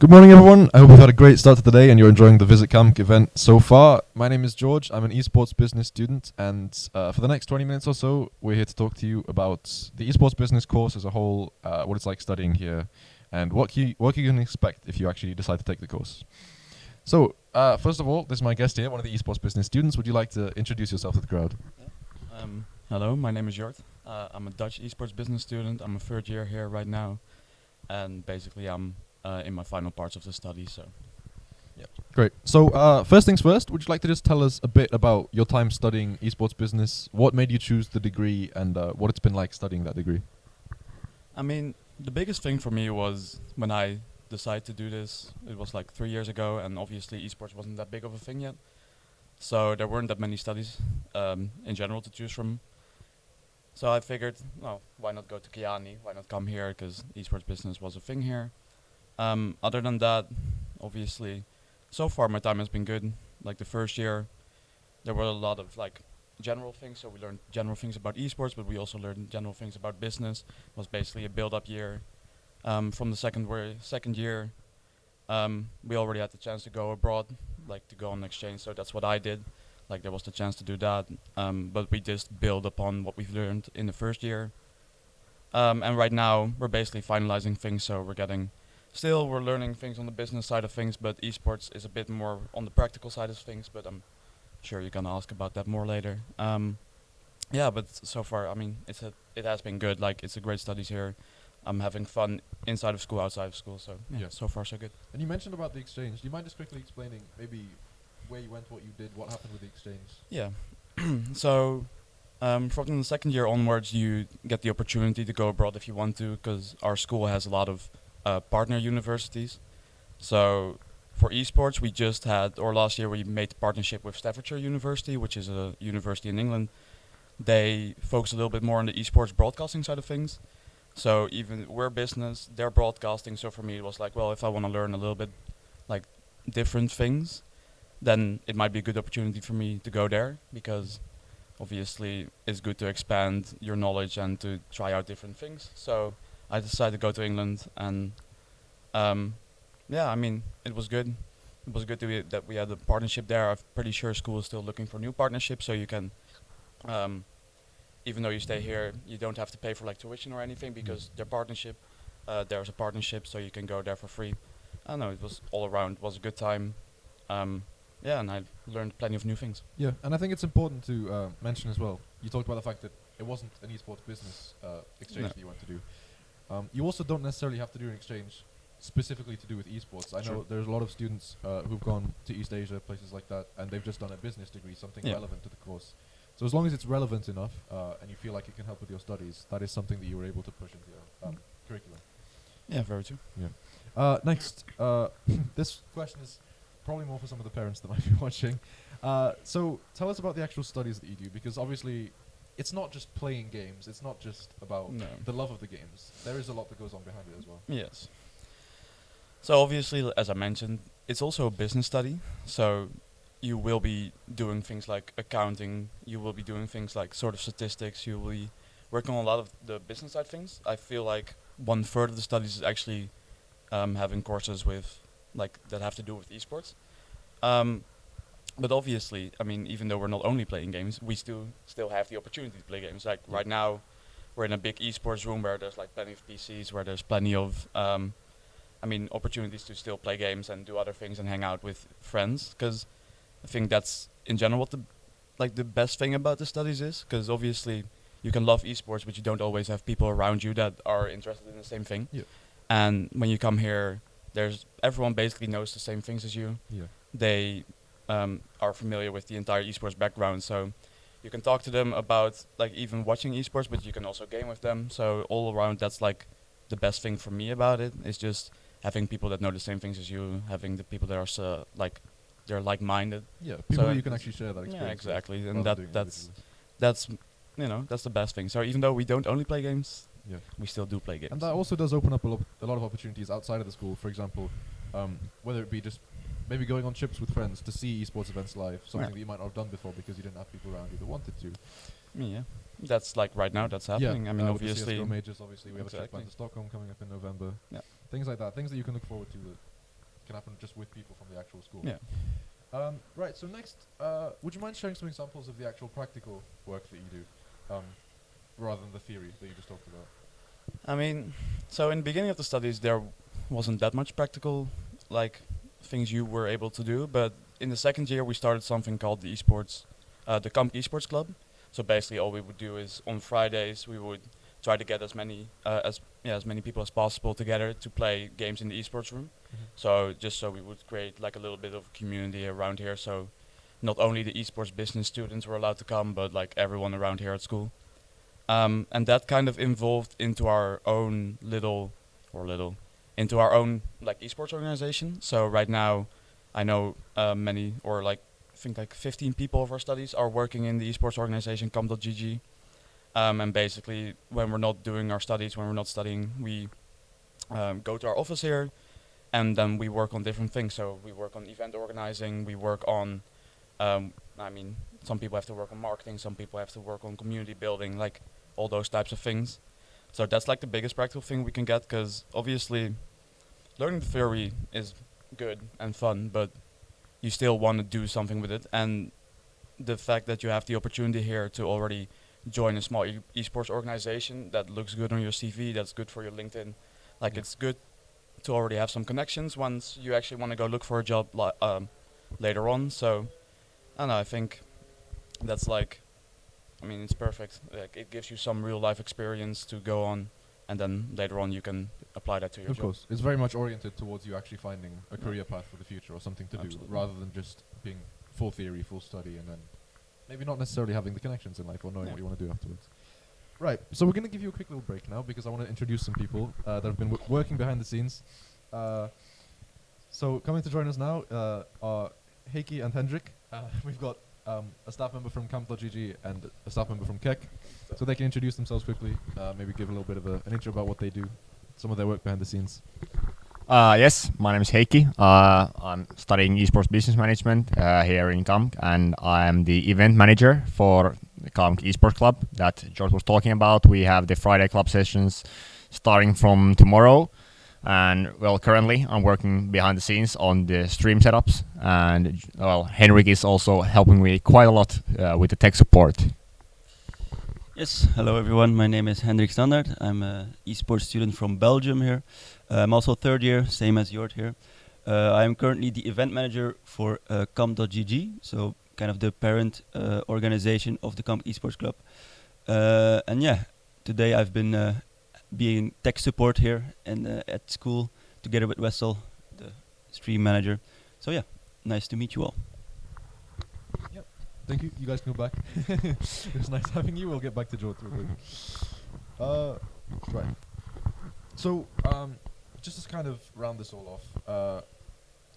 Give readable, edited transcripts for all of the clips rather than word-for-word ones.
Good morning, everyone. I hope you've had a great start to the day and you're enjoying the Visit Camp event so far. My name is George. I'm an esports business student, and for the next 20 minutes or so, we're here to talk to you about the esports business course as a whole, what it's like studying here, and what you can expect if you actually decide to take the course. So, first of all, this is my guest here, one of the esports business students. Would you like to introduce yourself to the crowd? Hello, my name is Jort. I'm a Dutch esports business student. I'm a third year here right now, and basically I'm in my final parts of the study. So, Great. So, first things first, would you like to just tell us a bit about your time studying esports business? What made you choose the degree, and what it's been like studying that degree? I mean, the biggest thing for me was when I decided to do this. It was like 3 years ago, and obviously esports wasn't that big of a thing yet. So there weren't that many studies in general to choose from. So I figured, well, why not go to Kiani? Why not come here? Because esports business was a thing here. Other than that, obviously, so far my time has been good. Like the first year, there were a lot of like general things. So we learned general things about esports, but we also learned general things about business. It was basically a build-up year. From the second year, we already had the chance to go abroad, like to go on exchange. So that's what I did. Like there was the chance to do that. But we just build upon what we've learned in the first year. And right now we're basically finalizing things. So we're learning things on the business side of things, but esports is a bit more on the practical side of things. But I'm sure you're gonna ask about that more later. Yeah, but so far, I mean, it has been good. Like it's a great studies here. I'm having fun inside of school, outside of school. So yeah, so far so good. And you mentioned about the exchange. Do you mind just quickly explaining maybe where you went, what you did, what happened with the exchange? Yeah. So from the second year onwards, you get the opportunity to go abroad if you want to, because our school has a lot of partner universities. So for esports, last year we made partnership with Staffordshire University, which is a university in England. They focus a little bit more on the esports broadcasting side of things. So even we're business, they're broadcasting. So for me, it was like, well, if I want to learn a little bit like different things, then it might be a good opportunity for me to go there, because obviously it's good to expand your knowledge and to try out different things. So I decided to go to England, and yeah, I mean, it was good. It was good that we had a partnership there. I'm pretty sure school is still looking for new partnerships, so you can, even though you stay here, you don't have to pay for like tuition or anything, because there's a partnership, so you can go there for free. I don't know, it was all around, it was a good time. Yeah, and I learned plenty of new things. Yeah, and I think it's important to mention as well. You talked about the fact that it wasn't an esports business exchange that you went to do. You also don't necessarily have to do an exchange specifically to do with esports. I know there's a lot of students who've gone to East Asia, places like that, and they've just done a business degree, something relevant to the course. So as long as it's relevant enough and you feel like it can help with your studies, that is something that you were able to push into your curriculum. Yeah, very true. Yeah. Next, this question is probably more for some of the parents that might be watching. So tell us about the actual studies that you do, because obviously it's not just playing games. It's not just about the love of the games. There is a lot that goes on behind it as well. Yes. So obviously, as I mentioned, it's also a business study. So you will be doing things like accounting. You will be doing things like sort of statistics. You will be working on a lot of the business side things. I feel like 1/3 of the studies is actually having courses with that have to do with esports. But obviously, I mean, even though we're not only playing games, we still have the opportunity to play games. Like right now, we're in a big esports room where there's like plenty of PCs, where there's plenty of, opportunities to still play games and do other things and hang out with friends. Because I think that's in general what the best thing about the studies is. Because obviously, you can love esports, but you don't always have people around you that are interested in the same thing. Yeah. And when you come here, everyone basically knows the same things as you. Yeah. They are familiar with the entire esports background, so you can talk to them about like even watching esports, but you can also game with them. So all around, that's like the best thing for me about it, is just having people that know the same things as you, having the people that are they're like-minded. Yeah, people that you can actually share that experience. Yeah, exactly, with, and that's that's the best thing. So even though we don't only play games, we still do play games. And that also does open up a lot of opportunities outside of the school. For example, whether it be just maybe going on trips with friends to see esports events live, something that you might not have done before because you didn't have people around you that wanted to. Yeah, that's like right now that's happening. I mean, obviously, with the CS:GO majors, obviously we have a trip back to Stockholm coming up in November. Yeah, things like that, things that you can look forward to. can happen just with people from the actual school. Yeah. Right. So next, would you mind sharing some examples of the actual practical work that you do, rather than the theory that you just talked about? I mean, so in the beginning of the studies, there wasn't that much practical, like, things you were able to do. But in the second year, we started something called the esports, the Kamp Esports Club. So basically, all we would do is on Fridays we would try to get as many as many people as possible together to play games in the esports room. So just so we would create like a little bit of community around here. So not only the esports business students were allowed to come, but like everyone around here at school. And that kind of evolved into our own into our own like esports organization. So right now, I know many, or like I think like 15 people of our studies are working in the esports organization com.gg. And basically, when we're not doing our studies, when we're not studying, we go to our office here, and then we work on different things. So we work on event organizing, we work on, I mean, some people have to work on marketing, some people have to work on community building, like all those types of things. So that's like the biggest practical thing we can get, because obviously learning the theory is good and fun, but you still want to do something with it. And the fact that you have the opportunity here to already join a small esports organization that looks good on your CV, that's good for your LinkedIn. Like it's good to already have some connections once you actually want to go look for a job later on. So I don't know, I think that's like, I mean, it's perfect. Like it gives you some real life experience to go on, and then later on you can apply that to your Of job. course, it's very much oriented towards you actually finding a career path for the future or something to do, Absolutely. rather than just being full theory, full study, and then maybe not necessarily having the connections in life or knowing what you want to do afterwards. Right, so we're going to give you a quick little break now because I want to introduce some people that have been working behind the scenes. So coming to join us now are Heikki and Hendrik. We've got a staff member from Camp.gg and a staff member from Keck. So they can introduce themselves quickly, maybe give a little bit of an intro about what they do, some of their work behind the scenes. Yes, my name is Heikki. I'm studying Esport Business Management here in Kamk, and I'm the event manager for the Kamk Esport Club that George was talking about. We have the Friday club sessions starting from tomorrow, and well, currently I'm working behind the scenes on the stream setups, and well, Henrik is also helping me quite a lot with the tech support. Yes, hello everyone. My name is Hendrik Standaert. I'm an esports student from Belgium here. I'm also third year, same as Jort here. I'm currently the event manager for Kamp.gg, so kind of the parent organization of the Kamp Esports Club. And yeah, today I've been being tech support here and at school together with Wessel, the stream manager. So yeah, nice to meet you all. Thank you. You guys can go back. It was nice having you. We'll get back to George real quick. Right. So, just to kind of round this all off,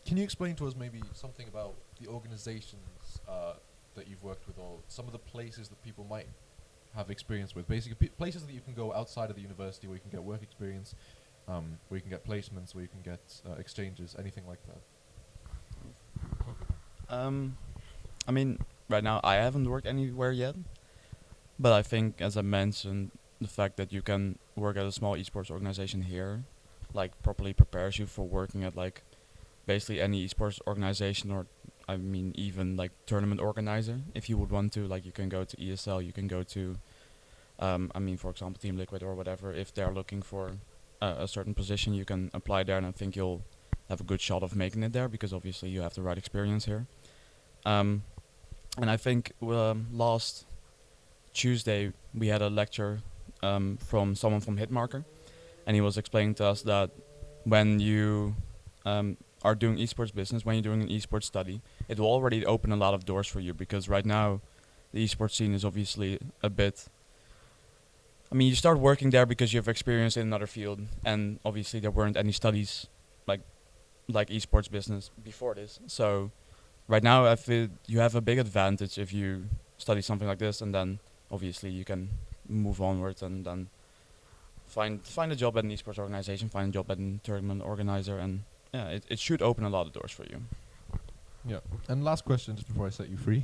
can you explain to us maybe something about the organizations that you've worked with, or some of the places that people might have experience with? Basically, places that you can go outside of the university where you can get work experience, where you can get placements, where you can get exchanges, anything like that. I mean, right now I haven't worked anywhere yet, but I think, as I mentioned, the fact that you can work at a small esports organization here, like, properly prepares you for working at like basically any esports organization, or I mean even like tournament organizer. If you would want to, like, you can go to ESL, you can go to I mean, for example, Team Liquid or whatever. If they're looking for a certain position, you can apply there, and I think you'll have a good shot of making it there, because obviously you have the right experience here. And I think last Tuesday we had a lecture from someone from Hitmarker, and he was explaining to us that when you are doing esports business, when you're doing an esports study, it will already open a lot of doors for you, because right now the esports scene is obviously a bit, I mean, you start working there because you have experience in another field, and obviously there weren't any studies like esports business before this. So right now I feel you have a big advantage if you study something like this, and then obviously you can move onwards and then find a job at an esports organization, find a job at a tournament organizer, and yeah, it should open a lot of doors for you. Yeah. And last question, just before I set you free.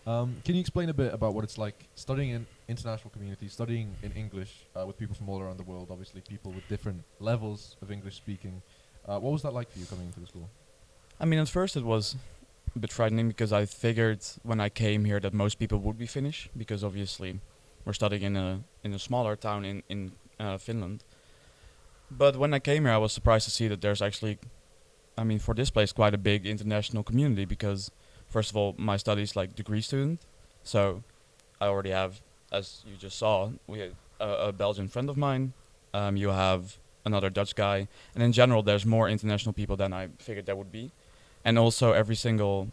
Can you explain a bit about what it's like studying in international communities, studying in English with people from all around the world, obviously people with different levels of English speaking, What was that like for you coming into the school? I mean, at first it was a bit frightening because I figured when I came here that most people would be Finnish, because obviously we're studying in a smaller town in Finland. But when I came here, I was surprised to see that there's actually, I mean, for this place, quite a big international community. Because first of all, my studies like degree student, so I already have, as you just saw, we had a Belgian friend of mine. You have another Dutch guy, and in general, there's more international people than I figured there would be. And also every single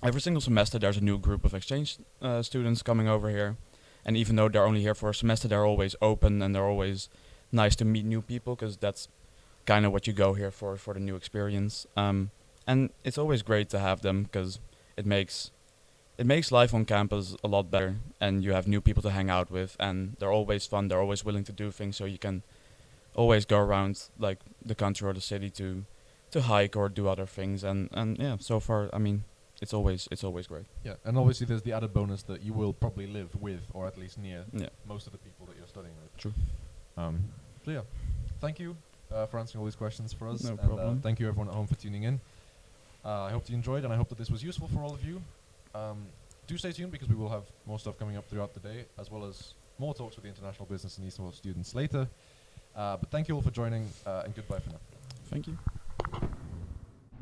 semester there's a new group of exchange students coming over here, and even though they're only here for a semester, they're always open and they're always nice to meet new people, because that's kind of what you go here for the new experience. And it's always great to have them, because it makes life on campus a lot better, and you have new people to hang out with, and they're always fun, they're always willing to do things, so you can always go around like the country or the city to hike or do other things, and yeah, so far, I mean, it's always great. Yeah, and obviously there's the added bonus that you will probably live with, or at least near, most of the people that you're studying with. True. So yeah, thank you for answering all these questions for us. No and problem. Thank you everyone at home for tuning in. I hope you enjoyed, and I hope that this was useful for all of you. Do stay tuned, because we will have more stuff coming up throughout the day, as well as more talks with the international business and Eastern students later. But thank you all for joining, and goodbye for now. Thank you.